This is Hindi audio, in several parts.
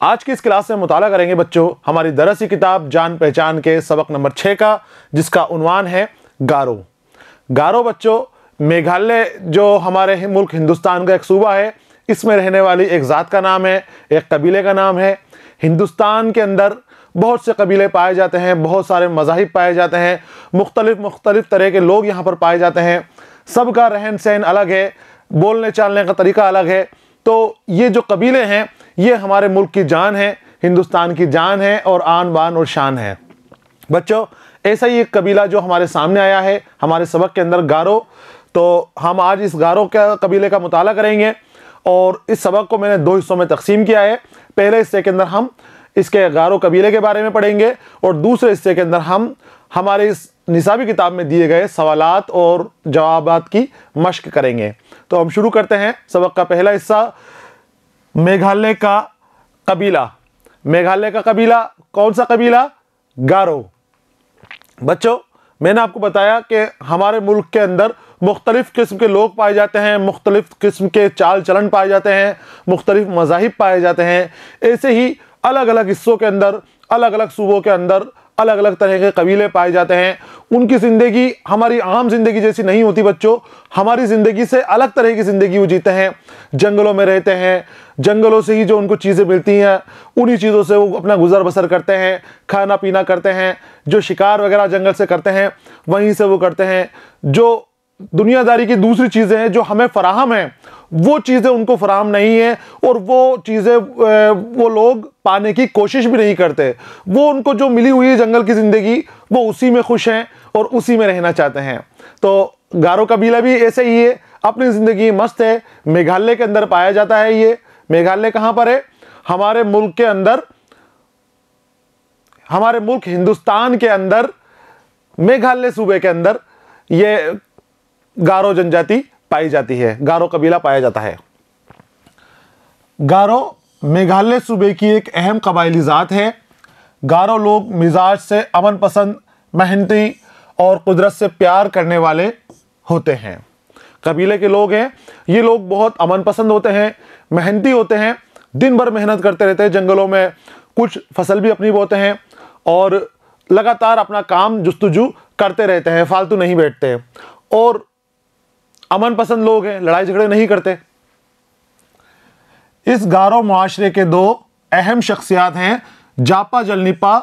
आज की इस क्लास में मुताला करेंगे बच्चों हमारी दरसी किताब जान पहचान के सबक नंबर 6 का, जिसका उन्वान है गारो। गारो बच्चों मेघालय जो हमारे मुल्क हिंदुस्तान का एक सूबा है, इसमें रहने वाली एक ज़ात का नाम है, एक कबीले का नाम है। हिंदुस्तान के अंदर बहुत से कबीले पाए जाते हैं, बहुत सारे मज़ाहिब पाए जाते हैं, मुख्तलिफ तरह के लोग यहाँ पर पाए जाते हैं। सबका रहन सहन अलग है, बोलने चालने का तरीका अलग है। तो ये जो कबीले हैं ये हमारे मुल्क की जान है, हिंदुस्तान की जान है और आन बान और शान है। बच्चों ऐसा ही एक कबीला जो हमारे सामने आया है हमारे सबक के अंदर, गारो। तो हम आज इस गारो के कबीले का मुताला करेंगे और इस सबक को मैंने 2 हिस्सों में तकसीम किया है। पहले हिस्से के अंदर हम इसके गारो कबीले के बारे में पढ़ेंगे और दूसरे हिस्से के अंदर हम हमारे इस निसाबी किताब में दिए गए सवालात और जवाबात की मश्क करेंगे। तो हम शुरू करते हैं सबक का पहला हिस्सा, मेघालय का कबीला। मेघालय का कबीला कौन सा कबीला? गारो। बच्चों मैंने आपको बताया कि हमारे मुल्क के अंदर मुख्तलिफ किस्म के लोग पाए जाते हैं, मुख्तलिफ किस्म के चाल चलन पाए जाते हैं, मुख्तलिफ मज़ाहिब पाए जाते हैं। ऐसे ही अलग अलग हिस्सों के अंदर, अलग अलग सूबों के अंदर अलग अलग तरह के कबीले पाए जाते हैं। उनकी ज़िंदगी हमारी आम ज़िंदगी जैसी नहीं होती बच्चों, हमारी ज़िंदगी से अलग तरह की ज़िंदगी वो जीते हैं। जंगलों में रहते हैं, जंगलों से ही जो उनको चीज़ें मिलती हैं उन्हीं चीज़ों से वो अपना गुजर बसर करते हैं, खाना पीना करते हैं। जो शिकार वगैरह जंगल से करते हैं वहीं से वो करते हैं। जो दुनियादारी की दूसरी चीज़ें हैं जो हमें फ़राहम हैं वो चीज़ें उनको फ़राहम नहीं है और वो चीज़ें वो लोग पाने की कोशिश भी नहीं करते। वो उनको जो मिली हुई है जंगल की ज़िंदगी वो उसी में खुश हैं और उसी में रहना चाहते हैं। तो गारो कबीला भी ऐसे ही है, अपनी ज़िंदगी मस्त है। मेघालय के अंदर पाया जाता है। ये मेघालय कहाँ पर है? हमारे मुल्क के अंदर, हमारे मुल्क हिंदुस्तान के अंदर मेघालय सूबे के अंदर ये गारो जनजाति पाई जाती है, गारो कबीला पाया जाता है। गारो मेघालय सूबे की एक अहम कबायली ज़ात है। गारो लोग मिजाज से अमन पसंद, मेहनती और कुदरत से प्यार करने वाले होते हैं। कबीले के लोग हैं, ये लोग बहुत अमन पसंद होते हैं, मेहनती होते हैं, दिन भर मेहनत करते रहते हैं जंगलों में, कुछ फसल भी अपनी बोते हैं और लगातार अपना काम जुस्तजू करते रहते हैं, फालतू नहीं बैठते और अमन पसंद लोग हैं, लड़ाई झगड़े नहीं करते। इस गारो मुआशरे के 2 अहम शख्सियात हैं, जापा जलनीपा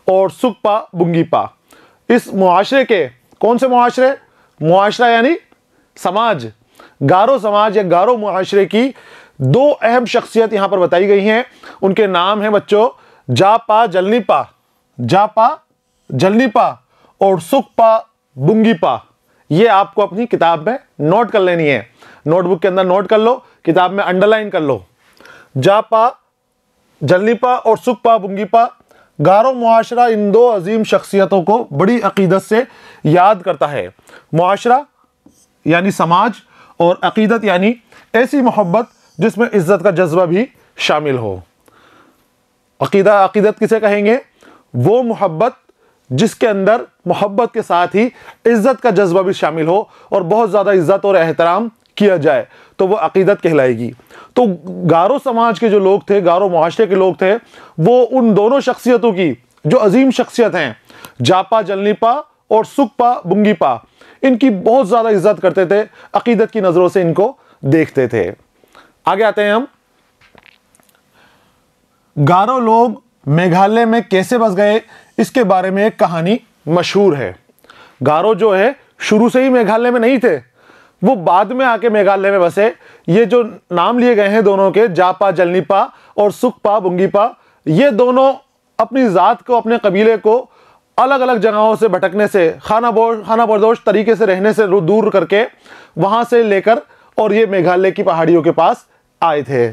और सुकपा बुंगीपा। इस मुआशरे के, कौन से मुआशरे? मुआशरा यानी समाज, गारो समाज या गारो मुआशरे की 2 अहम शख्सियत यहां पर बताई गई हैं। उनके नाम हैं बच्चों जापा जलनीपा, जापा जलनीपा और सुकपा बुंगीपा। ये आपको अपनी किताब में नोट कर लेनी है, नोटबुक के अंदर नोट कर लो, किताब में अंडरलाइन कर लो। जापा जलनीपा और सुकपा बुंगीपा। गारो मुआशरा इन 2 अजीम शख्सियतों को बड़ी अकीदत से याद करता है। मुआशरा यानी समाज और अकीदत यानी ऐसी मोहब्बत जिसमें इज्जत का जज्बा भी शामिल हो। अकीदत किसे कहेंगे? वो मोहब्बत जिसके अंदर मोहब्बत के साथ ही इज्जत का जज्बा भी शामिल हो और बहुत ज़्यादा इज्जत और एहतराम किया जाए तो वो अकीदत कहलाएगी। तो गारो समाज के जो लोग थे, गारो मुआशरे के लोग थे, वो उन दोनों शख्सियतों की जो अजीम शख्सियत हैं जापा जलनीपा और सुकपा बुंगीपा, इनकी बहुत ज़्यादा इज्जत करते थे, अकीदत की नज़रों से इनको देखते थे। आगे आते हैं हम। गारो लोग मेघालय में कैसे बस गए, इसके बारे में एक कहानी मशहूर है। गारो जो है शुरू से ही मेघालय में नहीं थे, वो बाद में आके मेघालय में बसे। ये जो नाम लिए गए हैं दोनों के, जापा जलनीपा और सुकपा बुंगीपा, ये दोनों अपनी ज़ात को, अपने कबीले को अलग अलग जगहों से भटकने से, खाना बर्दोश तरीके से रहने से दूर करके वहाँ से लेकर और ये मेघालय की पहाड़ियों के पास आए थे।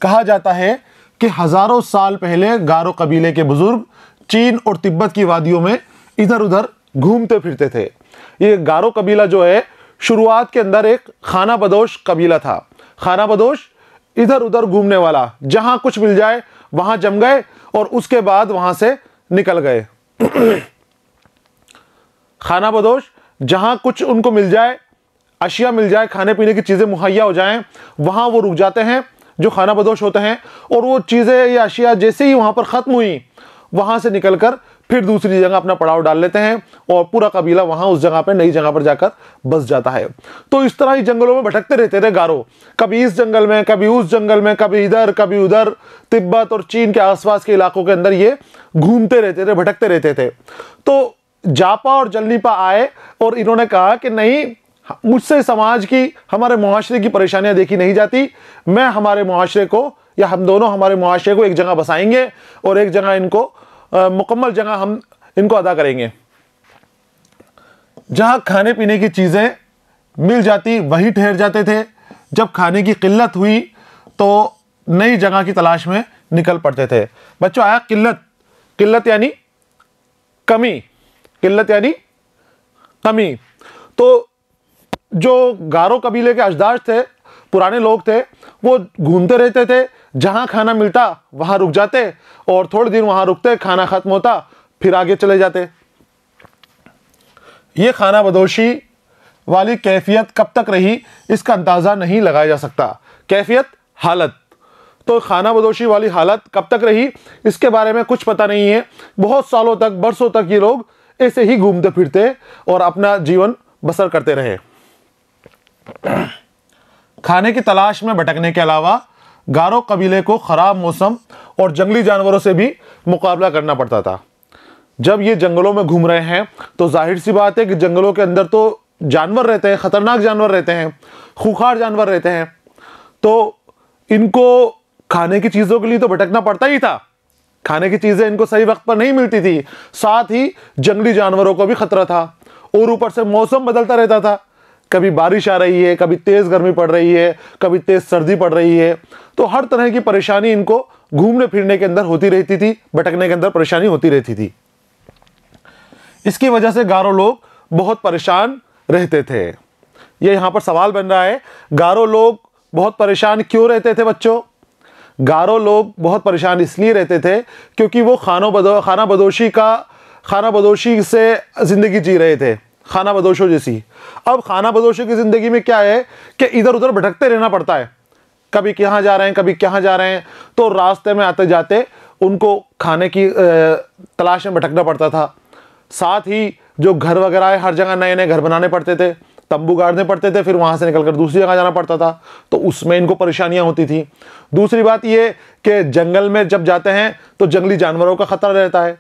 कहा जाता है कि हज़ारों साल पहले गारो कबीले के बुजुर्ग चीन और तिब्बत की वादियों में इधर उधर घूमते फिरते थे। ये गारो कबीला जो है शुरुआत के अंदर एक खाना बदोश कबीला था। खाना बदोश, इधर उधर घूमने वाला, जहां कुछ मिल जाए वहां जम गए और उसके बाद वहां से निकल गए। खाना बदोश, जहां कुछ उनको मिल जाए, अशिया मिल जाए, खाने पीने की चीजें मुहैया हो जाएं, वहां वो रुक जाते हैं, जो खाना बदोश होते हैं, और वो चीज़ें या अशिया जैसे ही वहाँ पर ख़त्म हुई, वहाँ से निकलकर फिर दूसरी जगह अपना पड़ाव डाल लेते हैं और पूरा कबीला वहाँ उस जगह पर, नई जगह पर जाकर बस जाता है। तो इस तरह ही जंगलों में भटकते रहते थे गारो, कभी इस जंगल में, कभी उस जंगल में, कभी इधर कभी उधर, तिब्बत और चीन के आसपास के इलाकों के अंदर ये घूमते रहते थे, भटकते रहते थे। तो जापा और जलनीपा आए और इन्होंने कहा कि नहीं, मुझसे समाज की, हमारे मुआशरे की परेशानियां देखी नहीं जाती, मैं हमारे मुआशरे को, या हम दोनों हमारे मुआशरे को एक जगह बसाएंगे और एक जगह इनको मुकम्मल जगह हम इनको अदा करेंगे। जहां खाने पीने की चीज़ें मिल जाती वहीं ठहर जाते थे। जब खाने की किल्लत हुई तो नई जगह की तलाश में निकल पड़ते थे। बच्चों, आया किल्लत, किल्लत यानी कमी, किल्लत यानी कमी। तो जो गारो कबीले के अजदाद थे, पुराने लोग थे, वो घूमते रहते थे, जहां खाना मिलता वहां रुक जाते और थोड़े दिन वहां रुकते, खाना खत्म होता फिर आगे चले जाते। ये खाना बदोशी वाली कैफियत कब तक रही इसका अंदाज़ा नहीं लगाया जा सकता। कैफियत, हालत, तो खाना बदोशी वाली हालत कब तक रही इसके बारे में कुछ पता नहीं है। बहुत सालों तक, बरसों तक ये लोग ऐसे ही घूमते फिरते और अपना जीवन बसर करते रहे। खाने की तलाश में भटकने के अलावा गारो कबीले को खराब मौसम और जंगली जानवरों से भी मुकाबला करना पड़ता था। जब ये जंगलों में घूम रहे हैं तो जाहिर सी बात है कि जंगलों के अंदर तो जानवर रहते हैं, खतरनाक जानवर रहते हैं, खूंखार जानवर रहते हैं, तो इनको खाने की चीज़ों के लिए तो भटकना पड़ता ही था। खाने की चीज़ें इनको सही वक्त पर नहीं मिलती थी, साथ ही जंगली जानवरों को भी खतरा था और ऊपर से मौसम बदलता रहता था। कभी बारिश आ रही है, कभी तेज़ गर्मी पड़ रही है, कभी तेज़ सर्दी पड़ रही है, तो हर तरह की परेशानी इनको घूमने फिरने के अंदर होती रहती थी, भटकने के अंदर परेशानी होती रहती थी। इसकी वजह से गारो लोग बहुत परेशान रहते थे। ये यहाँ पर सवाल बन रहा है, गारो लोग बहुत परेशान क्यों रहते थे बच्चों? गारो लोग बहुत परेशान इसलिए रहते थे क्योंकि वो खाना बदोशी से ज़िंदगी जी रहे थे, खाना बदोशों जैसी। अब खाना बदोशों की ज़िंदगी में क्या है कि इधर उधर भटकते रहना पड़ता है, कभी कहाँ जा रहे हैं, कभी कहाँ जा रहे हैं, तो रास्ते में आते जाते उनको खाने की तलाश में भटकना पड़ता था। साथ ही जो घर वगैरह है, हर जगह नए नए घर बनाने पड़ते थे, तंबू गाड़ने पड़ते थे, फिर वहाँ से निकलकर दूसरी जगह जाना पड़ता था, तो उसमें इनको परेशानियाँ होती थी। दूसरी बात ये कि जंगल में जब जाते हैं तो जंगली जानवरों का ख़तरा रहता है,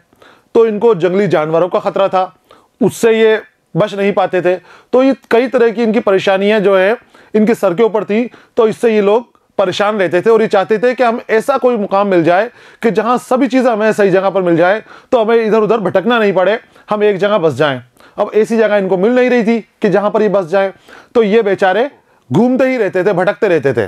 तो इनको जंगली जानवरों का ख़तरा था, उससे ये बच नहीं पाते थे। तो ये कई तरह की इनकी परेशानियाँ जो है इनके सर के ऊपर थी, तो इससे ये लोग परेशान रहते थे और ये चाहते थे कि हम ऐसा कोई मुकाम मिल जाए कि जहाँ सभी चीज़ें हमें सही जगह पर मिल जाए, तो हमें इधर उधर भटकना नहीं पड़े, हम एक जगह बस जाएं। अब ऐसी जगह इनको मिल नहीं रही थी कि जहाँ पर ये बस जाएं, तो ये बेचारे घूमते ही रहते थे, भटकते रहते थे।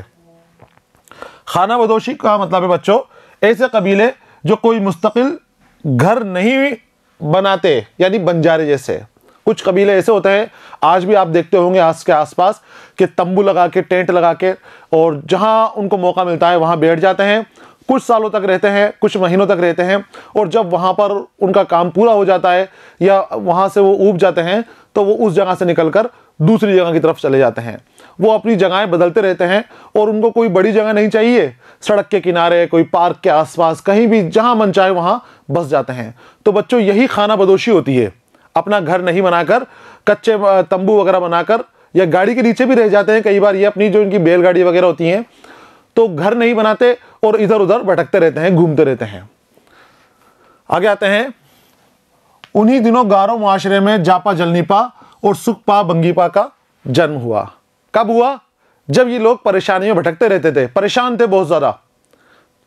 खाना बदोशी का मतलब है बच्चों ऐसे कबीले जो कोई मुस्तकिल घर नहीं बनाते, यानी बंजारे जैसे। कुछ कबीले ऐसे होते हैं, आज भी आप देखते होंगे आज के आसपास, कि तंबू लगा के, टेंट लगा के, और जहां उनको मौका मिलता है वहां बैठ जाते हैं, कुछ सालों तक रहते हैं, कुछ महीनों तक रहते हैं, और जब वहां पर उनका काम पूरा हो जाता है या वहां से वो ऊब जाते हैं, तो वो उस जगह से निकलकर दूसरी जगह की तरफ चले जाते हैं। वो अपनी जगहें बदलते रहते हैं और उनको कोई बड़ी जगह नहीं चाहिए, सड़क के किनारे, कोई पार्क के आसपास, कहीं भी जहां मन चाहे वहां बस जाते हैं। तो बच्चों यही खाना बदोशी होती है, अपना घर नहीं बनाकर, कच्चे तंबू वगैरह बनाकर, या गाड़ी के नीचे भी रह जाते हैं कई बार, ये अपनी जो इनकी बैलगाड़ी वगैरह होती हैं, तो घर नहीं बनाते और इधर उधर भटकते रहते हैं, घूमते रहते हैं। आगे आते हैं। उन्हीं दिनों गारो मुआशरे में जापा जलनीपा और सुखपा बंगीपा का जन्म हुआ। कब हुआ? जब ये लोग परेशानी में भटकते रहते थे, परेशान थे बहुत ज्यादा,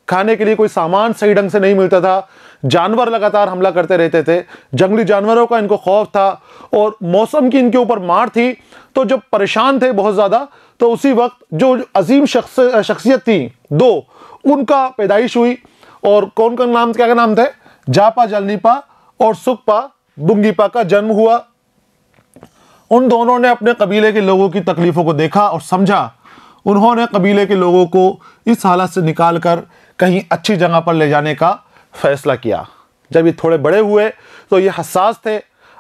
खाने के लिए कोई सामान सही ढंग से नहीं मिलता था, जानवर लगातार हमला करते रहते थे, जंगली जानवरों का इनको खौफ था और मौसम की इनके ऊपर मार थी। तो जब परेशान थे बहुत ज़्यादा, तो उसी वक्त जो अजीम शख्सियत थी दो, उनका पैदाइश हुई। और कौन कौन नाम, क्या नाम थे? जापा जलनीपा और सुखपा बुंगीपा का जन्म हुआ। उन दोनों ने अपने कबीले के लोगों की तकलीफ़ों को देखा और समझा। उन्होंने कबीले के लोगों को इस हालत से निकालकर कहीं अच्छी जगह पर ले जाने का फैसला किया। जब ये थोड़े बड़े हुए तो ये हसास थे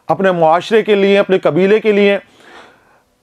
अपने मुआशरे के लिए, अपने कबीले के लिए,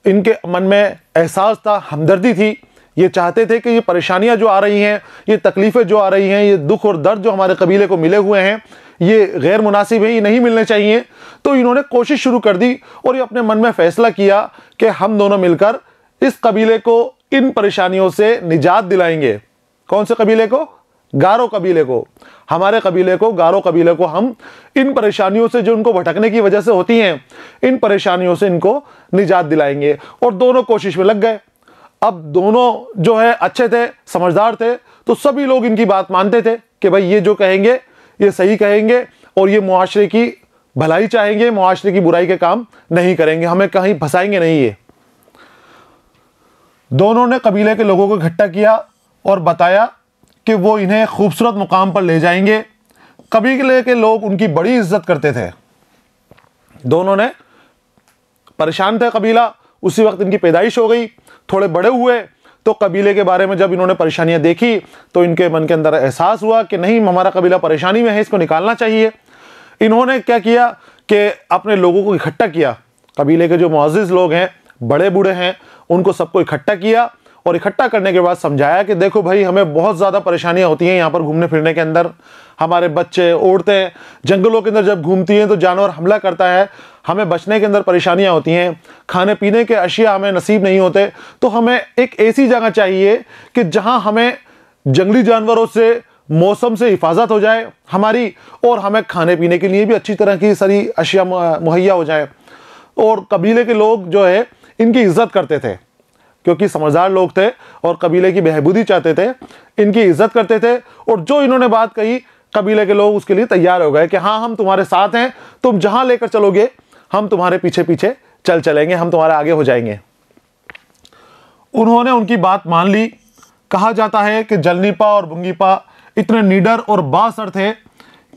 इनके मन में एहसास था, हमदर्दी थी। ये चाहते थे कि ये परेशानियां जो आ रही हैं, ये तकलीफ़ें जो आ रही हैं, ये दुख और दर्द जो हमारे कबीले को मिले हुए हैं, ये गैर मुनासिब है, ये नहीं मिलने चाहिए। तो इन्होंने कोशिश शुरू कर दी और ये अपने मन में फ़ैसला किया कि हम दोनों मिलकर इस कबीले को इन परेशानियों से निजात दिलाएंगे। कौन से कबीले को? गारो कबीले को। हमारे कबीले को, गारो कबीले को हम इन परेशानियों से जो उनको भटकने की वजह से होती हैं, इन परेशानियों से इनको निजात दिलाएंगे। और दोनों कोशिश में लग गए। अब दोनों जो है अच्छे थे, समझदार थे, तो सभी लोग इनकी बात मानते थे कि भाई ये जो कहेंगे ये सही कहेंगे और ये मुआशरे की भलाई चाहेंगे, मुआशरे की बुराई के काम नहीं करेंगे, हमें कहीं फंसाएंगे नहीं। ये दोनों ने कबीले के लोगों को इकट्ठा किया और बताया कि वो इन्हें खूबसूरत मुकाम पर ले जाएंगे। कबीले के लोग उनकी बड़ी इज्जत करते थे। दोनों ने परेशान थे कबीला, उसी वक्त इनकी पैदाइश हो गई। थोड़े बड़े हुए तो कबीले के बारे में जब इन्होंने परेशानियां देखी तो इनके मन के अंदर एहसास हुआ कि नहीं, हमारा कबीला परेशानी में है, इसको निकालना चाहिए। इन्होंने क्या किया कि अपने लोगों को इकट्ठा किया। कबीले के जो मुअज़्ज़िज़ लोग हैं, बड़े बूढ़े हैं, उनको सबको इकट्ठा किया और इकट्ठा करने के बाद समझाया कि देखो भाई, हमें बहुत ज़्यादा परेशानियां होती हैं यहाँ पर घूमने फिरने के अंदर। हमारे बच्चे, औरतें जंगलों के अंदर जब घूमती हैं तो जानवर हमला करता है, हमें बचने के अंदर परेशानियां होती हैं, खाने पीने के अशिया हमें नसीब नहीं होते। तो हमें एक ऐसी जगह चाहिए कि जहां हमें जंगली जानवरों से, मौसम से हिफाजत हो जाए हमारी, और हमें खाने पीने के लिए भी अच्छी तरह की सारी अशिया मुहैया हो जाए। और कबीले के लोग जो है इनकी इज्जत करते थे, क्योंकि समझदार लोग थे और कबीले की बहबूदी चाहते थे, इनकी इज्जत करते थे। और जो इन्होंने बात कही, कबीले के लोग उसके लिए तैयार हो गए कि हाँ, हम तुम्हारे साथ हैं, तुम जहां लेकर चलोगे हम तुम्हारे पीछे पीछे चलेंगे, हम तुम्हारे आगे हो जाएंगे। उन्होंने उनकी बात मान ली। कहा जाता है कि जलनीपा और बुंगीपा इतने निडर और बासर थे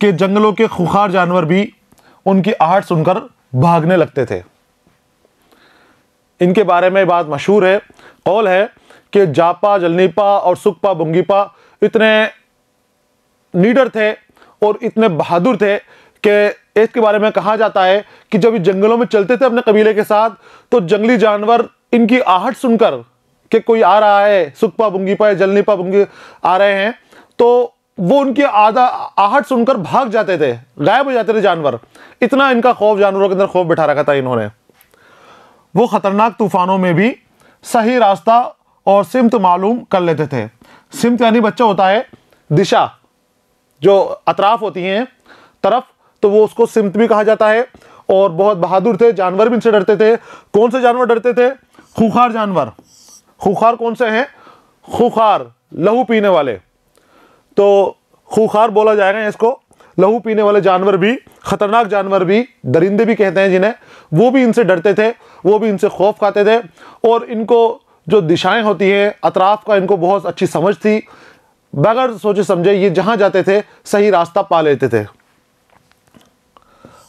कि जंगलों के खूंखार जानवर भी उनकी आहट सुनकर भागने लगते थे। इनके बारे में बात मशहूर है, कौल है कि जापा, जलनीपा और सुकपा, बुंगीपा इतने निडर थे और इतने बहादुर थे कि इसके बारे में कहा जाता है कि जब ये जंगलों में चलते थे अपने कबीले के साथ, तो जंगली जानवर इनकी आहट सुनकर कि कोई आ रहा है, सुकपा बुंगीपा या जलनीपा बुंगी आ रहे हैं, तो वो उनकी आहट सुनकर भाग जाते थे, गायब हो जाते थे जानवर। इतना इनका खौफ, जानवरों के अंदर खौफ बैठा रखा था इन्होंने। वो खतरनाक तूफानों में भी सही रास्ता और सिमत मालूम कर लेते थे। सिमत यानी बच्चा होता है, दिशा जो अतराफ होती हैं तरफ, तो वो उसको सिमत भी कहा जाता है। और बहुत बहादुर थे, जानवर भी इनसे डरते थे। कौन से जानवर डरते थे? खूंखार जानवर। खूंखार कौन से हैं? खूंखार, लहू पीने वाले। तो खूंखार बोला जाएगा इसको। लहू पीने वाले जानवर भी, खतरनाक जानवर भी, दरिंदे भी कहते हैं जिन्हें, वो भी इनसे डरते थे, वो भी इनसे खौफ खाते थे। और इनको जो दिशाएं होती हैं, अतराफ का इनको बहुत अच्छी समझ थी। बगैर सोचे समझे ये जहां जाते थे सही रास्ता पा लेते थे।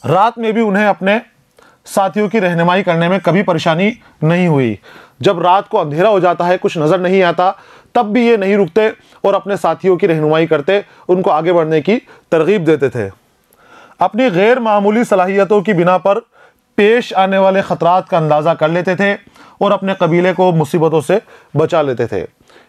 रात में भी उन्हें अपने साथियों की रहनुमाई करने में कभी परेशानी नहीं हुई। जब रात को अंधेरा हो जाता है, कुछ नजर नहीं आता, तब भी ये नहीं रुकते और अपने साथियों की रहनुमाई करते, उनको आगे बढ़ने की तरगीब देते थे। अपनी गैर मामूली सलाहियतों की बिना पर पेश आने वाले खतरात का अंदाज़ा कर लेते थे और अपने कबीले को मुसीबतों से बचा लेते थे।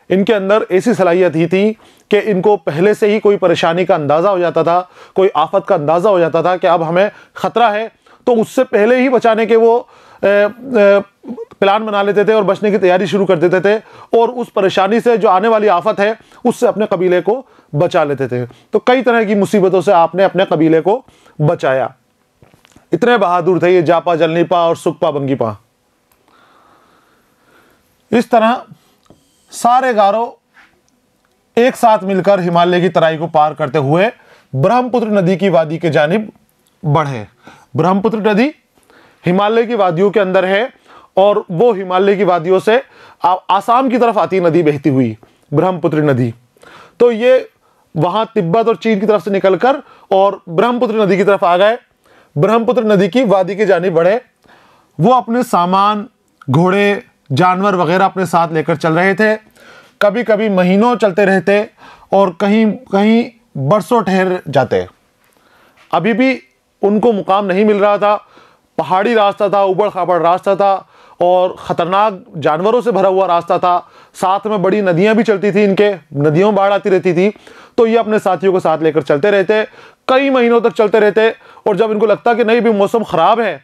इनके अंदर ऐसी सलाहियत ही थी कि इनको पहले से ही कोई परेशानी का अंदाज़ा हो जाता था, कोई आफत का अंदाज़ा हो जाता था कि अब हमें ख़तरा है, तो उससे पहले ही बचाने के वो प्लान बना लेते थे और बचने की तैयारी शुरू कर देते थे। और उस परेशानी से, जो आने वाली आफत है, उससे अपने कबीले को बचा लेते थे। तो कई तरह की मुसीबतों से आपने अपने कबीले को बचाया। इतने बहादुर थे ये जापा, जलनीपा और सुकपा, बुंगीपा। इस तरह सारे गारो एक साथ मिलकर हिमालय की तराई को पार करते हुए ब्रह्मपुत्र नदी की वादी के जानिब बढ़े। ब्रह्मपुत्र नदी हिमालय की वादियों के अंदर है और वो हिमालय की वादियों से आसाम की तरफ आती नदी बहती हुई ब्रह्मपुत्र नदी। तो ये वहां तिब्बत और चीन की तरफ से निकलकर और ब्रह्मपुत्र नदी की तरफ आ गए। ब्रह्मपुत्र नदी की वादी की जानिब बढ़े। वो अपने सामान, घोड़े, जानवर वगैरह अपने साथ लेकर चल रहे थे। कभी कभी महीनों चलते रहते और कहीं कहीं बरसों ठहर जाते। अभी भी उनको मुकाम नहीं मिल रहा था। पहाड़ी रास्ता था, उबड़ खाबड़ रास्ता था और ख़तरनाक जानवरों से भरा हुआ रास्ता था। साथ में बड़ी नदियां भी चलती थी, इनके नदियों में बाढ़ आती रहती थी। तो ये अपने साथियों को साथ लेकर चलते रहते, कई महीनों तक चलते रहते। और जब इनको लगता कि नहीं भी मौसम ख़राब है,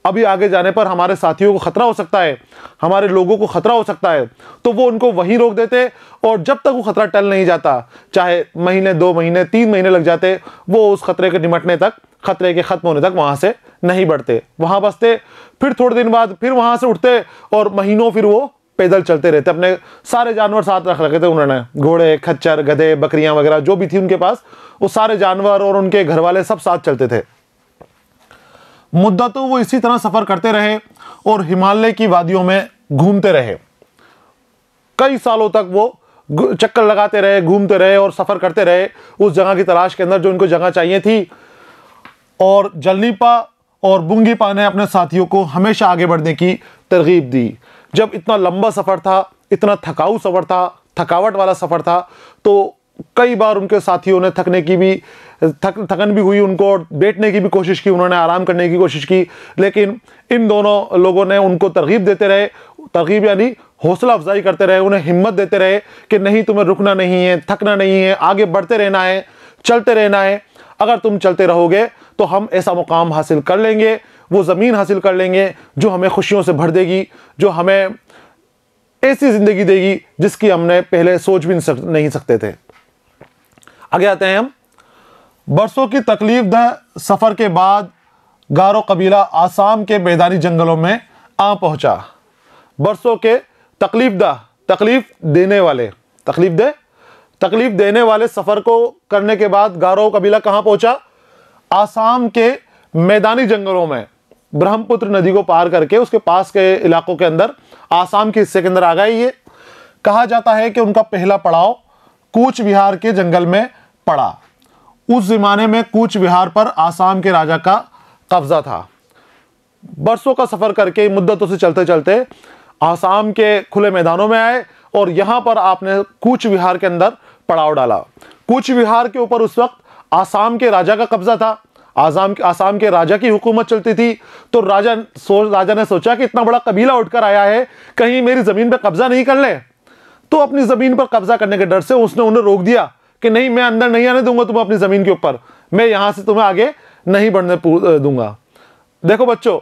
अभी आगे जाने पर हमारे साथियों को ख़तरा हो सकता है, हमारे लोगों को ख़तरा हो सकता है, तो वो उनको वहीं रोक देते। और जब तक वो ख़तरा टल नहीं जाता, चाहे महीने, 2 महीने, 3 महीने लग जाते, वो उस ख़तरे के निमटने तक, ख़तरे के ख़त्म होने तक वहाँ से नहीं बढ़ते, वहाँ बसते। फिर थोड़े दिन बाद फिर वहाँ से उठते और महीनों फिर वो पैदल चलते रहते। अपने सारे जानवर साथ रख रखे थे उन्होंने, घोड़े, खच्चर, गधे, बकरियाँ वगैरह जो भी थी उनके पास, वो सारे जानवर और उनके घर वाले सब साथ चलते थे। मुद्दतों वो इसी तरह सफ़र करते रहे और हिमालय की वादियों में घूमते रहे। कई सालों तक वो चक्कर लगाते रहे, घूमते रहे और सफ़र करते रहे उस जगह की तलाश के अंदर जो इनको जगह चाहिए थी। और जलनीपा और बुंगीपा ने अपने साथियों को हमेशा आगे बढ़ने की तरगीब दी। जब इतना लंबा सफ़र था, इतना थकाऊ सफ़र था, थकावट वाला सफ़र था, तो कई बार उनके साथियों ने थकन भी हुई उनको, और बैठने की भी कोशिश की, उन्होंने आराम करने की कोशिश की। लेकिन इन दोनों लोगों ने उनको तरगीब देते रहे, तरगीब यानी हौसला अफजाई करते रहे, उन्हें हिम्मत देते रहे कि नहीं, तुम्हें रुकना नहीं है, थकना नहीं है, आगे बढ़ते रहना है, चलते रहना है। अगर तुम चलते रहोगे तो हम ऐसा मुकाम हासिल कर लेंगे, वो ज़मीन हासिल कर लेंगे जो हमें खुशियों से भर देगी, जो हमें ऐसी ज़िंदगी देगी जिसकी हमने पहले सोच भी नहीं सकते थे। आगे आते हैं हम। बरसों की तकलीफदह सफ़र के बाद गारो कबीला आसाम के मैदानी जंगलों में आ पहुंचा। बरसों के तकलीफ देने वाले सफ़र को करने के बाद गारो कबीला कहाँ पहुंचा? आसाम के मैदानी जंगलों में, ब्रह्मपुत्र नदी को पार करके उसके पास के इलाकों के अंदर, आसाम के हिस्से के अंदर आ गए। ये कहा जाता है कि उनका पहला पड़ाव कूच विहार के जंगल में पड़ा। उस ज़माने में कूच विहार पर आसाम के राजा का कब्जा था। बरसों का सफ़र करके, मुद्दतों से चलते चलते आसाम के खुले मैदानों में आए और यहाँ पर आपने कूच विहार के अंदर पड़ाव डाला। कूच विहार के ऊपर उस वक्त आसाम के राजा का कब्जा था, आसाम के राजा की हुकूमत चलती थी। तो राजा ने सोचा कि इतना बड़ा कबीला उठकर आया है, कहीं मेरी ज़मीन पर कब्जा नहीं कर ले। तो अपनी ज़मीन पर कब्जा करने के डर से उसने उन्हें रोक दिया कि नहीं, मैं अंदर नहीं आने दूंगा तुम्हें अपनी ज़मीन के ऊपर, मैं यहाँ से तुम्हें आगे नहीं बढ़ने दूंगा। देखो बच्चों,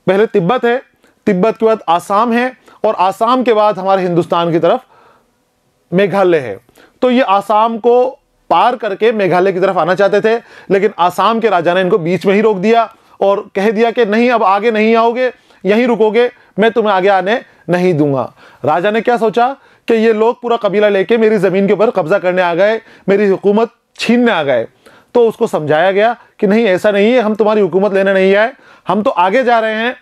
पहले तिब्बत है, तिब्बत के बाद आसाम है, और आसाम के बाद हमारे हिंदुस्तान की तरफ मेघालय है। तो ये आसाम को पार करके मेघालय की तरफ आना चाहते थे, लेकिन आसाम के राजा ने इनको बीच में ही रोक दिया और कह दिया कि नहीं, अब आगे नहीं आओगे, यहीं रुकोगे, मैं तुम्हें आगे आने नहीं दूंगा। राजा ने क्या सोचा कि ये लोग पूरा कबीला लेके मेरी ज़मीन के ऊपर कब्जा करने आ गए, मेरी हुकूमत छीनने आ गए। तो उसको समझाया गया कि नहीं, ऐसा नहीं है, हम तुम्हारी हुकूमत लेने नहीं आए, हम तो आगे जा रहे हैं,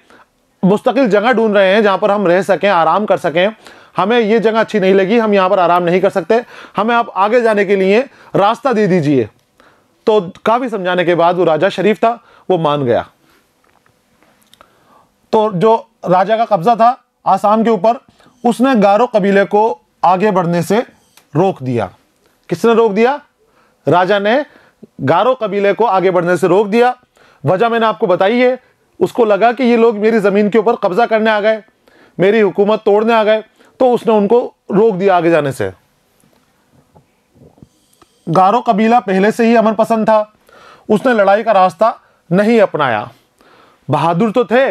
मुस्तकिल जगह ढूंढ रहे हैं जहाँ पर हम रह सकें, आराम कर सकें। हमें ये जगह अच्छी नहीं लगी, हम यहाँ पर आराम नहीं कर सकते, हमें आप आगे जाने के लिए रास्ता दे दीजिए। तो काफ़ी समझाने के बाद वो राजा शरीफ था, वो मान गया। तो जो राजा का कब्जा था आसाम के ऊपर, उसने गारो कबीले को आगे बढ़ने से रोक दिया। किसने रोक दिया? राजा ने गारो कबीले को आगे बढ़ने से रोक दिया। वजह मैंने आपको बताई है। उसको लगा कि ये लोग मेरी ज़मीन के ऊपर कब्जा करने आ गए, मेरी हुकूमत तोड़ने आ गए, तो उसने उनको रोक दिया आगे जाने से। गारो कबीला पहले से ही अमन पसंद था, उसने लड़ाई का रास्ता नहीं अपनाया। बहादुर तो थे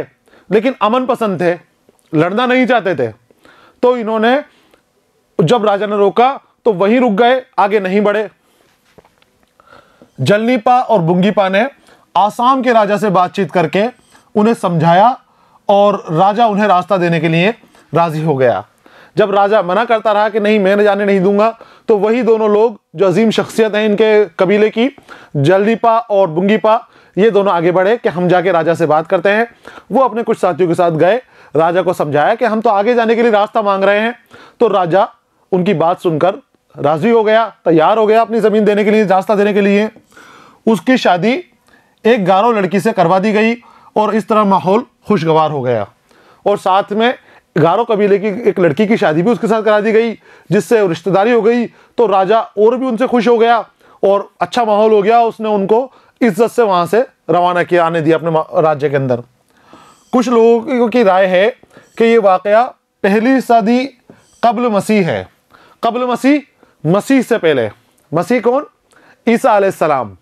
लेकिन अमन पसंद थे, लड़ना नहीं चाहते थे। तो इन्होंने, जब राजा ने रोका तो वहीं रुक गए, आगे नहीं बढ़े। जलनीपा और बुंगीपा ने आसाम के राजा से बातचीत करके उन्हें समझाया और राजा उन्हें रास्ता देने के लिए राजी हो गया। जब राजा मना करता रहा कि नहीं, मैं जाने नहीं दूंगा, तो वही दोनों लोग जो अजीम शख्सियत हैं इनके कबीले की, जलनीपा और बुंगीपा, ये दोनों आगे बढ़े कि हम जाके राजा से बात करते हैं। वो अपने कुछ साथियों के साथ गए, राजा को समझाया कि हम तो आगे जाने के लिए रास्ता मांग रहे हैं। तो राजा उनकी बात सुनकर राजी हो गया, तैयार हो गया अपनी ज़मीन देने के लिए, रास्ता देने के लिए। उसकी शादी एक गारो लड़की से करवा दी गई और इस तरह माहौल खुशगवार हो गया। और साथ में गारो कबीले की एक लड़की की शादी भी उसके साथ करा दी गई, जिससे रिश्तेदारी हो गई। तो राजा और भी उनसे खुश हो गया और अच्छा माहौल हो गया। उसने उनको इज्जत से वहाँ से रवाना किया, आने दिया अपने राज्य के अंदर। कुछ लोगों की राय है कि ये वाक़या पहली सदी कब्ल मसीह है। कब्ल मसीह, मसीह से पहले। मसीह कौन? ईसा अलैहिस्सलाम।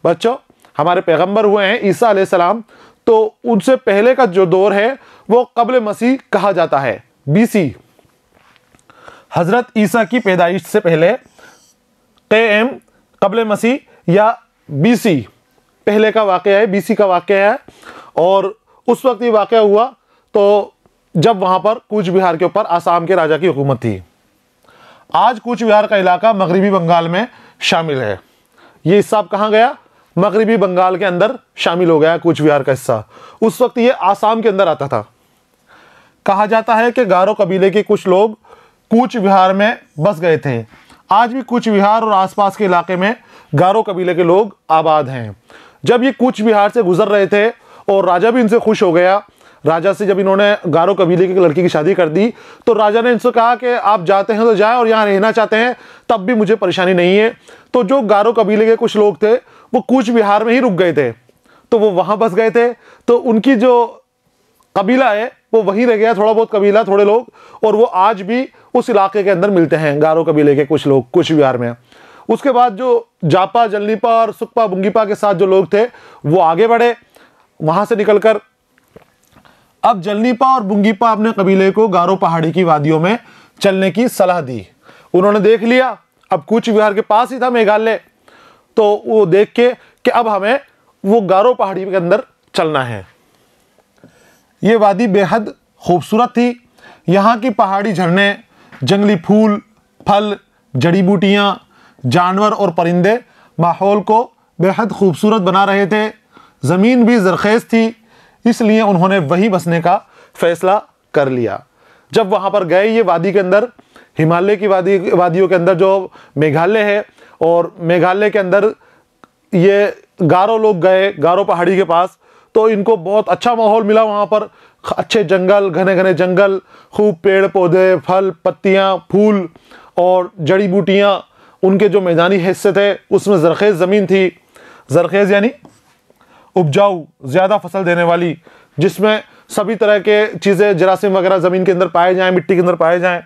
बच्चों, हमारे पैगंबर हुए हैं ईसा अलैहिस्सलाम, तो उनसे पहले का जो दौर है वो कब्ल मसीह कहा जाता है, BC। हजरत ईसा की पैदाइश से पहले KM कब्ल मसीह या BC पहले का वाक़या है, BC का वाक़या है। और उस वक्त ये वाक़या हुआ तो जब वहाँ पर कूच बिहार के ऊपर आसाम के राजा की हुकूमत थी। आज कूच बिहार का इलाका मगरबी बंगाल में शामिल है। ये हिस्सा अब कहाँ गया? मगरबी बंगाल के अंदर शामिल हो गया कूच बिहार का हिस्सा। उस वक्त ये आसाम के अंदर आता था। कहा जाता है कि गारो कबीले के कुछ लोग कूच बिहार में बस गए थे। आज भी कूच बिहार और आसपास के इलाके में गारो कबीले के लोग आबाद हैं। जब ये कूच बिहार से गुजर रहे थे और राजा भी इनसे खुश हो गया, राजा से जब इन्होंने गारो कबीले की लड़की की शादी कर दी तो राजा ने इनसे कहा कि आप जाते हैं तो जाएं और यहाँ रहना चाहते हैं तब भी मुझे परेशानी नहीं है। तो जो गारो कबीले के कुछ लोग थे वो कूच बिहार में ही रुक गए थे, तो वो वहाँ बस गए थे। तो उनकी जो कबीला है वो वहीं रह गया, थोड़ा बहुत कबीला, थोड़े लोग, और वो आज भी उस इलाके के अंदर मिलते हैं, गारो कबीले के कुछ लोग कूच बिहार में। उसके बाद जो जापा, जलनीपा और सुकपा, बुंगीपा के साथ जो लोग थे वो आगे बढ़े। वहाँ से निकलकर अब जलनीपा और बुंगीपा अपने कबीले को गारो पहाड़ी की वादियों में चलने की सलाह दी। उन्होंने देख लिया अब कूच बिहार के पास ही था मेघालय, तो वो देख के कि अब हमें वो गारो पहाड़ी के अंदर चलना है। ये वादी बेहद खूबसूरत थी। यहाँ की पहाड़ी झरने, जंगली फूल, फल, जड़ी बूटियाँ, जानवर और परिंदे माहौल को बेहद खूबसूरत बना रहे थे। ज़मीन भी ज़रख़ेज़ थी, इसलिए उन्होंने वहीं बसने का फ़ैसला कर लिया। जब वहाँ पर गए ये वादी के अंदर, हिमालय की वादियों के अंदर जो मेघालय है, और मेघालय के अंदर ये गारो लोग गए गारो पहाड़ी के पास, तो इनको बहुत अच्छा माहौल मिला। वहाँ पर अच्छे जंगल, घने घने जंगल, खूब पेड़ पौधे, फल, पत्तियाँ, फूल और जड़ी बूटियाँ। उनके जो मैदानी हिस्से थे उसमें ज़रख़ेज़ ज़मीन थी। ज़रख़ेज़ यानी उपजाऊ, ज़्यादा फसल देने वाली, जिसमें सभी तरह के चीज़ें, जरासीम वगैरह ज़मीन के अंदर पाए जाएं, मिट्टी के अंदर पाए जाएं।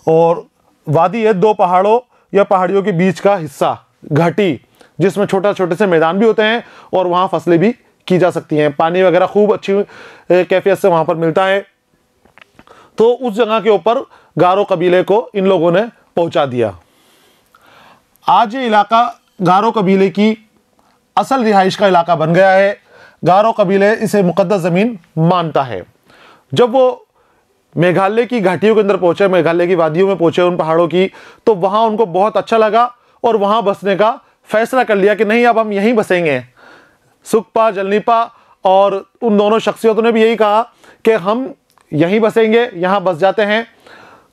और वादी है दो पहाड़ों या पहाड़ियों के बीच का हिस्सा, घाटी, जिसमें छोटे छोटे से मैदान भी होते हैं और वहाँ फसलें भी की जा सकती हैं। पानी वगैरह खूब अच्छी कैफियत से वहाँ पर मिलता है। तो उस जगह के ऊपर गारो कबीले को इन लोगों ने पहुँचा दिया। आज ये इलाका गारो कबीले की असल रिहाइश का इलाका बन गया है। गारो कबीले इसे मुक़द्दस ज़मीन मानता है। जब वो मेघालय की घाटियों के अंदर पहुँचे, मेघालय की वादियों में पहुँचे, उन पहाड़ों की, तो वहाँ उनको बहुत अच्छा लगा और वहाँ बसने का फ़ैसला कर लिया कि नहीं, अब हम यहीं बसेंगे। सुकपा, जलनीपा और उन दोनों शख्सियतों ने भी यही कहा कि हम यहीं बसेंगे, यहाँ बस जाते हैं।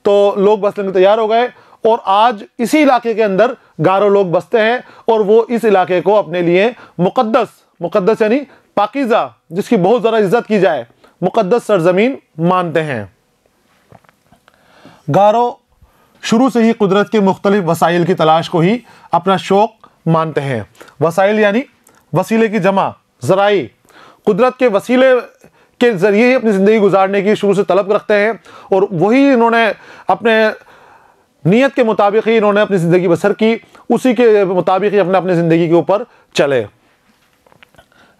तो लोग बसने को तैयार हो गए और आज इसी इलाके के अंदर गारो लोग बसते हैं और वो इस इलाके को अपने लिए मुक़द्दस यानी पाकीज़ा, जिसकी बहुत ज़्यादा इज्जत की जाए, मुक़द्दस सरज़मीन मानते हैं। गारो शुरू से ही कुदरत के मुख्तलिफ वसाइल की तलाश को ही अपना शौक़ मानते हैं। वसाइल यानी वसीले की जमा, ज़राई। कुदरत के वसीले के ज़रिए ही अपनी ज़िंदगी गुजारने की शुरू से तलब रखते हैं और वही इन्होंने अपने नीयत के मुताबिक ही इन्होंने अपनी ज़िंदगी बसर की, उसी के मुताबिक ही अपने ज़िंदगी के ऊपर चले।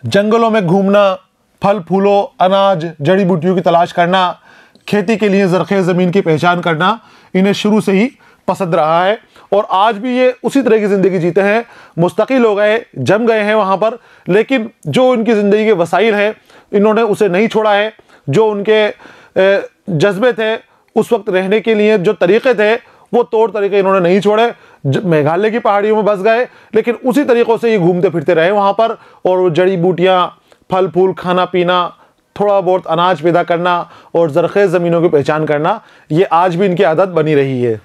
जंगलों में घूमना, फल फूलों, अनाज, जड़ी बूटियों की तलाश करना, खेती के लिए ज़रख़ेज़ ज़मीन की पहचान करना इन्हें शुरू से ही पसंद रहा है और आज भी ये उसी तरह की ज़िंदगी जीते हैं। मुस्तकिल हो गए, जम गए हैं वहाँ पर, लेकिन जो उनकी ज़िंदगी के वसाइल हैं इन्होंने उसे नहीं छोड़ा है। जो उनके जज्बे थे उस वक्त रहने के लिए, जो तरीक़े थे, वो तौर तरीक़े इन्होंने नहीं छोड़े। मेघालय की पहाड़ियों में बस गए, लेकिन उसी तरीक़ों से ये घूमते फिरते रहे वहाँ पर, और जड़ी बूटियाँ, फल फूल खाना पीना, थोड़ा बहुत अनाज पैदा करना और ज़रख़ेज़ ज़मीनों की पहचान करना, ये आज भी इनकी आदत बनी रही है।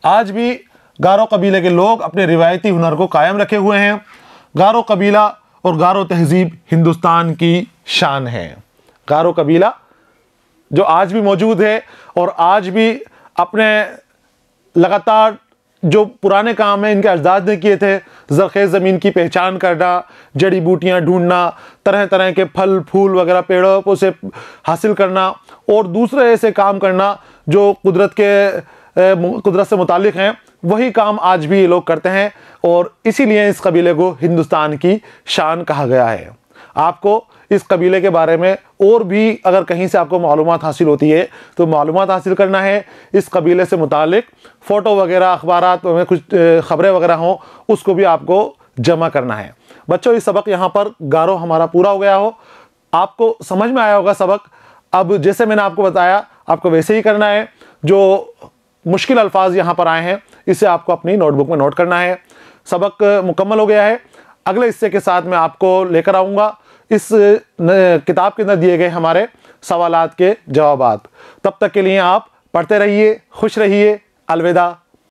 आज भी गारो कबीले के लोग अपने रिवायती हुनर को कायम रखे हुए हैं। गारो कबीला और गारो तहज़ीब हिंदुस्तान की शान है। गारो कबीला जो आज भी मौजूद है और आज भी अपने लगातार जो पुराने काम हैं इनके अजदाद ने किए थे, ज़रख़ेज़ ज़मीन की पहचान करना, जड़ी बूटियाँ ढूंढना, तरह तरह के फल फूल वगैरह पेड़ों से हासिल करना और दूसरे ऐसे काम करना जो कुदरत से मुतालिक हैं, वही काम आज भी ये लोग करते हैं और इसीलिए इस कबीले को हिंदुस्तान की शान कहा गया है। आपको इस कबीले के बारे में और भी अगर कहीं से आपको मालूमात हासिल होती है तो मालूमात हासिल करना है, इस कबीले से मुतालिक फ़ोटो वगैरह अखबारात में कुछ ख़बरें वगैरह हों उसको भी आपको जमा करना है। बच्चों, इस सबक यहाँ पर गारो हमारा पूरा हो गया हो, आपको समझ में आया होगा सबक। अब जैसे मैंने आपको बताया आपको वैसे ही करना है। जो मुश्किल अल्फाज यहाँ पर आए हैं इसे आपको अपनी नोटबुक में नोट करना है। सबक मुकम्मल हो गया है। अगले हिस्से के साथ मैं आपको लेकर आऊँगा इस किताब के अंदर दिए गए हमारे सवालात के जवाबात। तब तक के लिए आप पढ़ते रहिए, खुश रहिए। अलविदा।